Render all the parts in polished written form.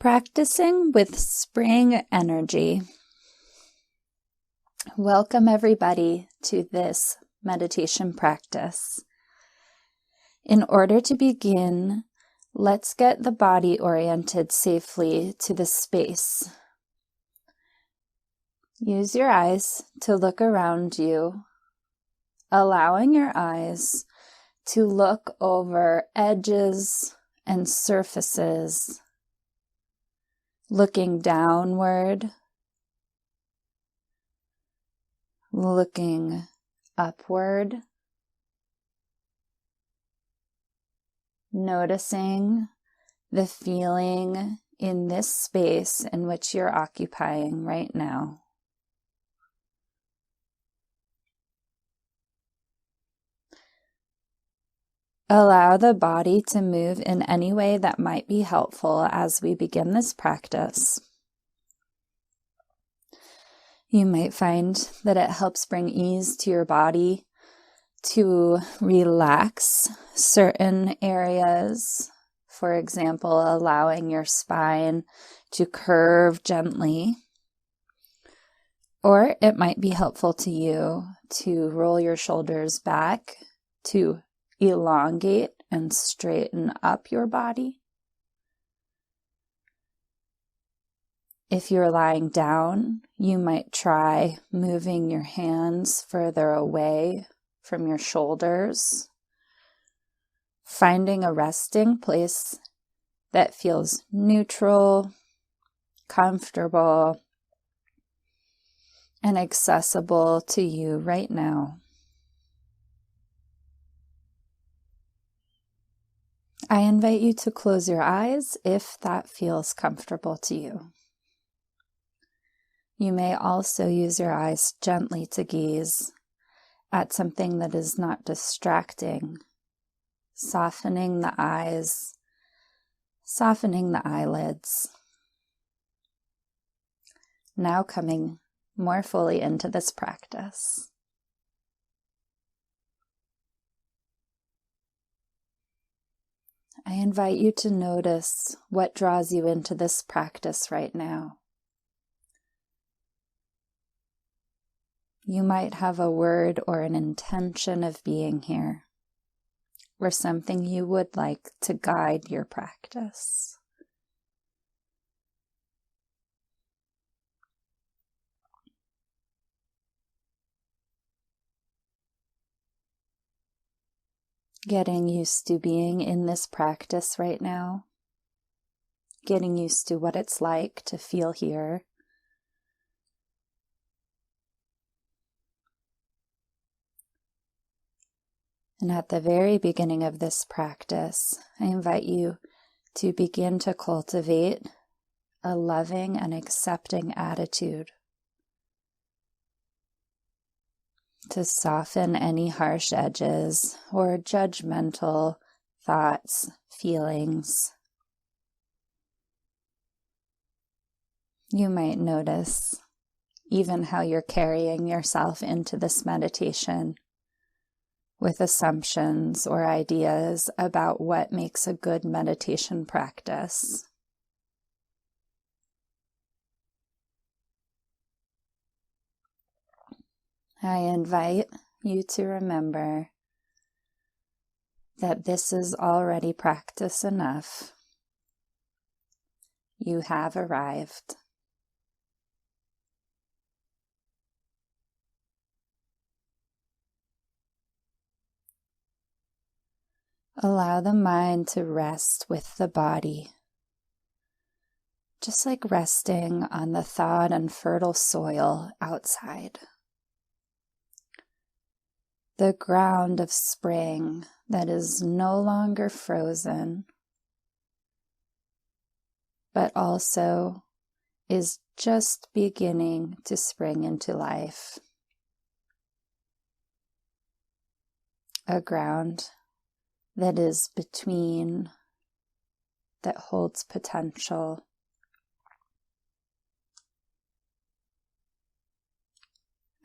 Practicing with spring energy. Welcome everybody to this meditation practice. In order to begin, let's get the body oriented safely to the space. Use your eyes to look around you, allowing your eyes to look over edges and surfaces, looking downward, looking upward, noticing the feeling in this space in which you're occupying right now. Allow the body to move in any way that might be helpful as we begin this practice. You might find that it helps bring ease to your body to relax certain areas. For example, allowing your spine to curve gently. Or it might be helpful to you to roll your shoulders back, to elongate and straighten up your body. If you're lying down, you might try moving your hands further away from your shoulders, finding a resting place that feels neutral, comfortable, and accessible to you right now. I invite you to close your eyes if that feels comfortable to you. You may also use your eyes gently to gaze at something that is not distracting, softening the eyes, softening the eyelids. Now coming more fully into this practice. I invite you to notice what draws you into this practice right now. You might have a word or an intention of being here, or something you would like to guide your practice. Getting used to being in this practice right now. Getting used to what it's like to feel here. And at the very beginning of this practice, I invite you to begin to cultivate a loving and accepting attitude, to soften any harsh edges or judgmental thoughts, feelings. You might notice even how you're carrying yourself into this meditation with assumptions or ideas about what makes a good meditation practice. I invite you to remember that this is already practice enough. You have arrived. Allow the mind to rest with the body, just like resting on the thawed and fertile soil outside. The ground of spring that is no longer frozen, but also is just beginning to spring into life. A ground that is between, that holds potential.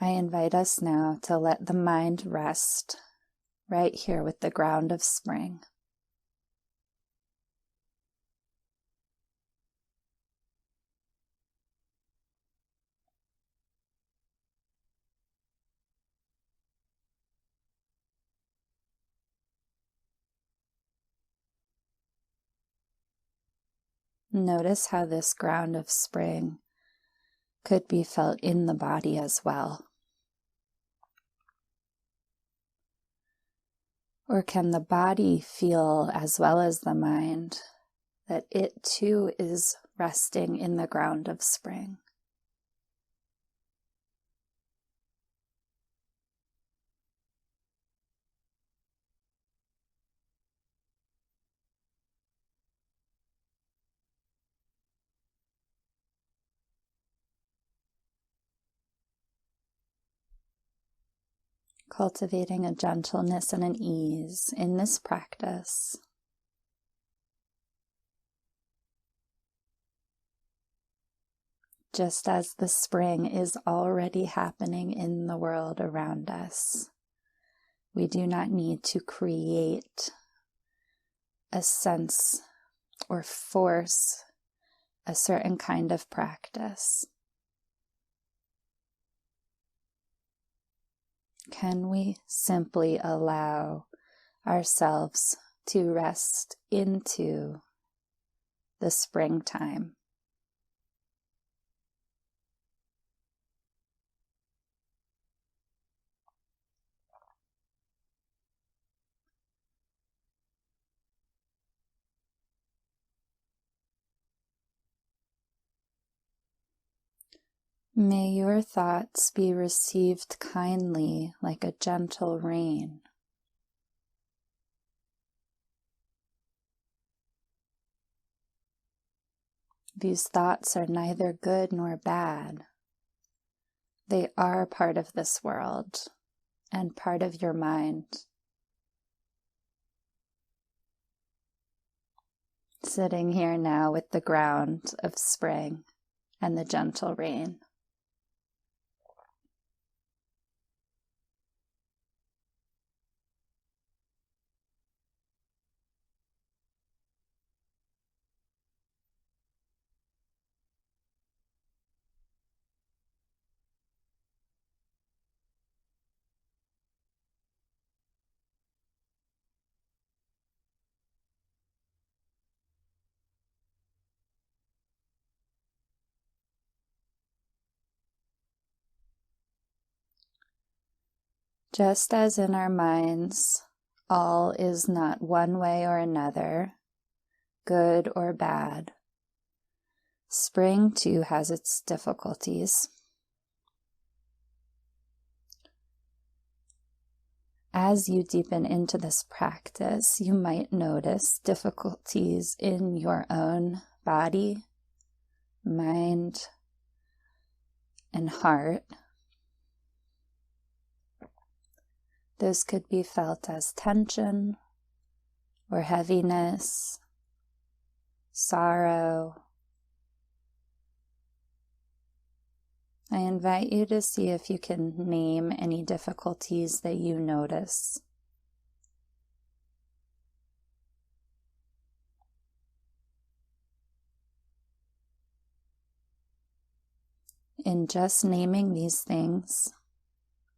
I invite us now to let the mind rest right here with the ground of spring. Notice how this ground of spring could be felt in the body as well. Or can the body feel, as well as the mind, that it too is resting in the ground of spring? Cultivating a gentleness and an ease in this practice. Just as the spring is already happening in the world around us, we do not need to create a sense or force a certain kind of practice. Can we simply allow ourselves to rest into the springtime? May your thoughts be received kindly like a gentle rain. These thoughts are neither good nor bad. They are part of this world and part of your mind. Sitting here now with the ground of spring and the gentle rain. Just as in our minds, all is not one way or another, good or bad, spring too has its difficulties. As you deepen into this practice, you might notice difficulties in your own body, mind, and heart. Those could be felt as tension or heaviness, sorrow. I invite you to see if you can name any difficulties that you notice. In just naming these things,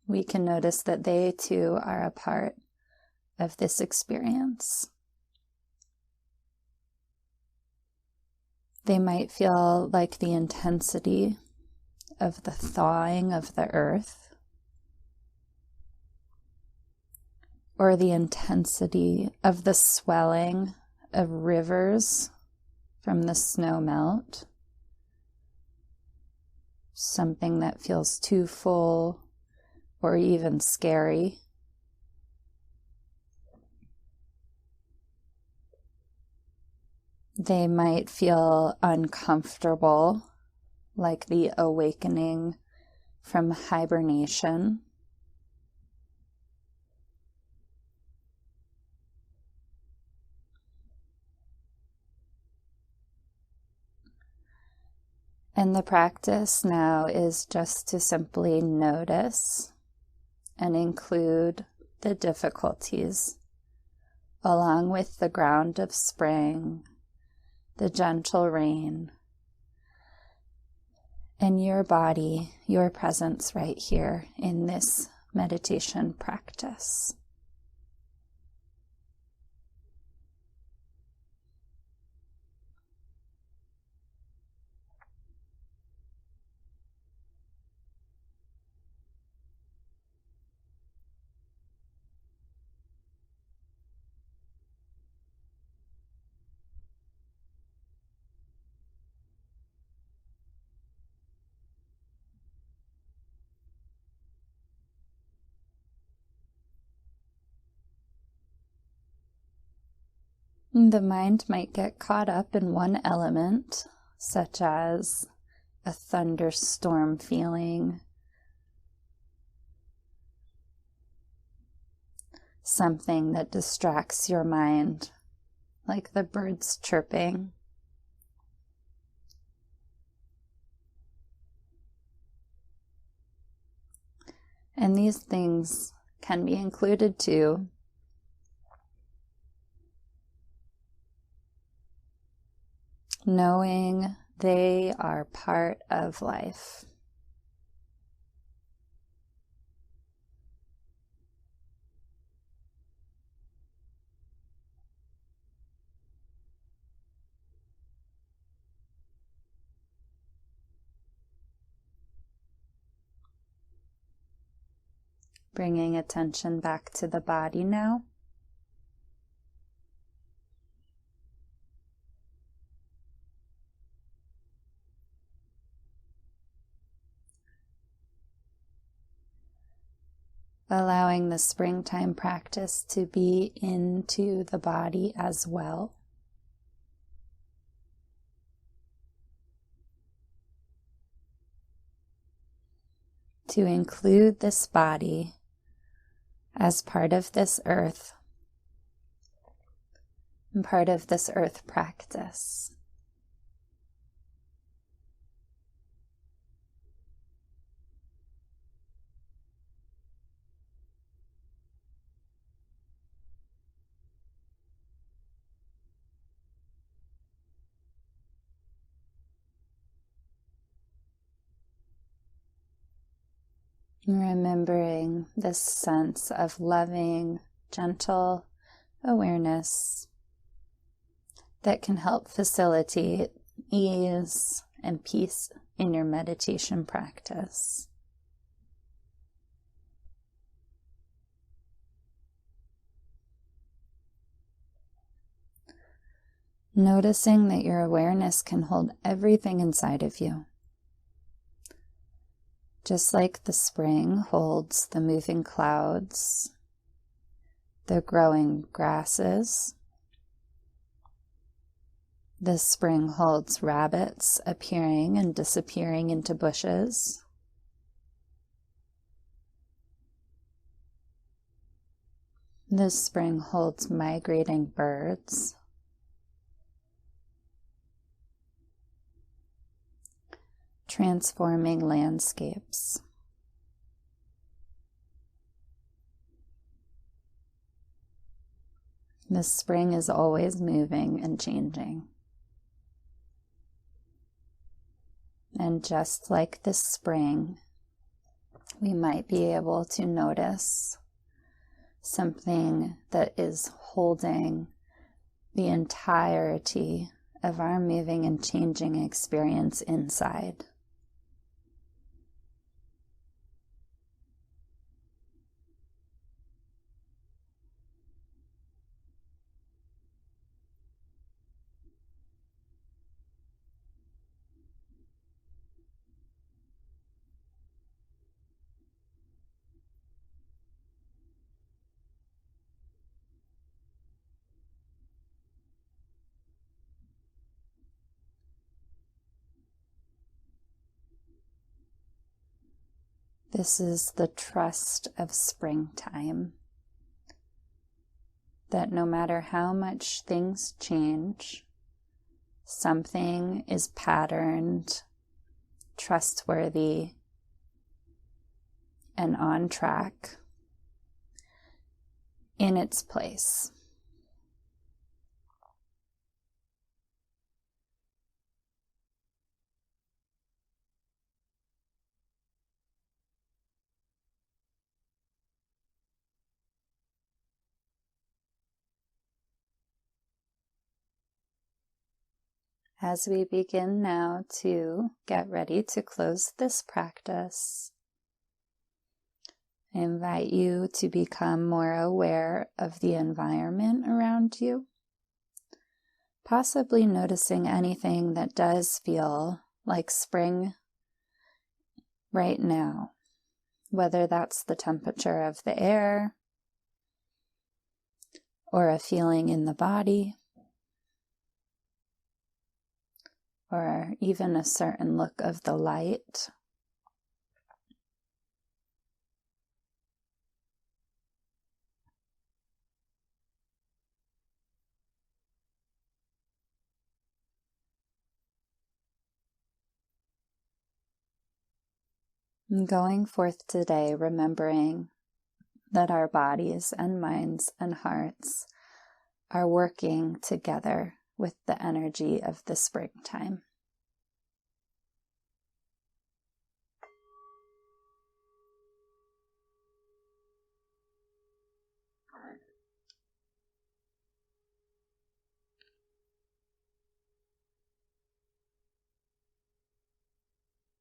we can notice that they too are a part of this experience. They might feel like the intensity of the thawing of the earth, or the intensity of the swelling of rivers from the snow melt, something that feels too full or even scary. They might feel uncomfortable, like the awakening from hibernation. And the practice now is just to simply notice and include the difficulties, along with the ground of spring, the gentle rain, and your body, your presence right here in this meditation practice. The mind might get caught up in one element, such as a thunderstorm feeling, something that distracts your mind, like the birds chirping. And these things can be included too. Knowing they are part of life. Bringing attention back to the body now. Allowing the springtime practice to be into the body as well. To include this body as part of this earth and part of this earth practice. Remembering this sense of loving, gentle awareness that can help facilitate ease and peace in your meditation practice. Noticing that your awareness can hold everything inside of you. Just like the spring holds the moving clouds, the growing grasses. The spring holds rabbits appearing and disappearing into bushes. The spring holds migrating birds. Transforming landscapes. The spring is always moving and changing. And just like the spring, we might be able to notice something that is holding the entirety of our moving and changing experience inside. This is the trust of springtime, that no matter how much things change, something is patterned, trustworthy, and on track in its place. As we begin now to get ready to close this practice, I invite you to become more aware of the environment around you, possibly noticing anything that does feel like spring right now, whether that's the temperature of the air or a feeling in the body. or even a certain look of the light. And going forth today, remembering that our bodies and minds and hearts are working together with the energy of the springtime.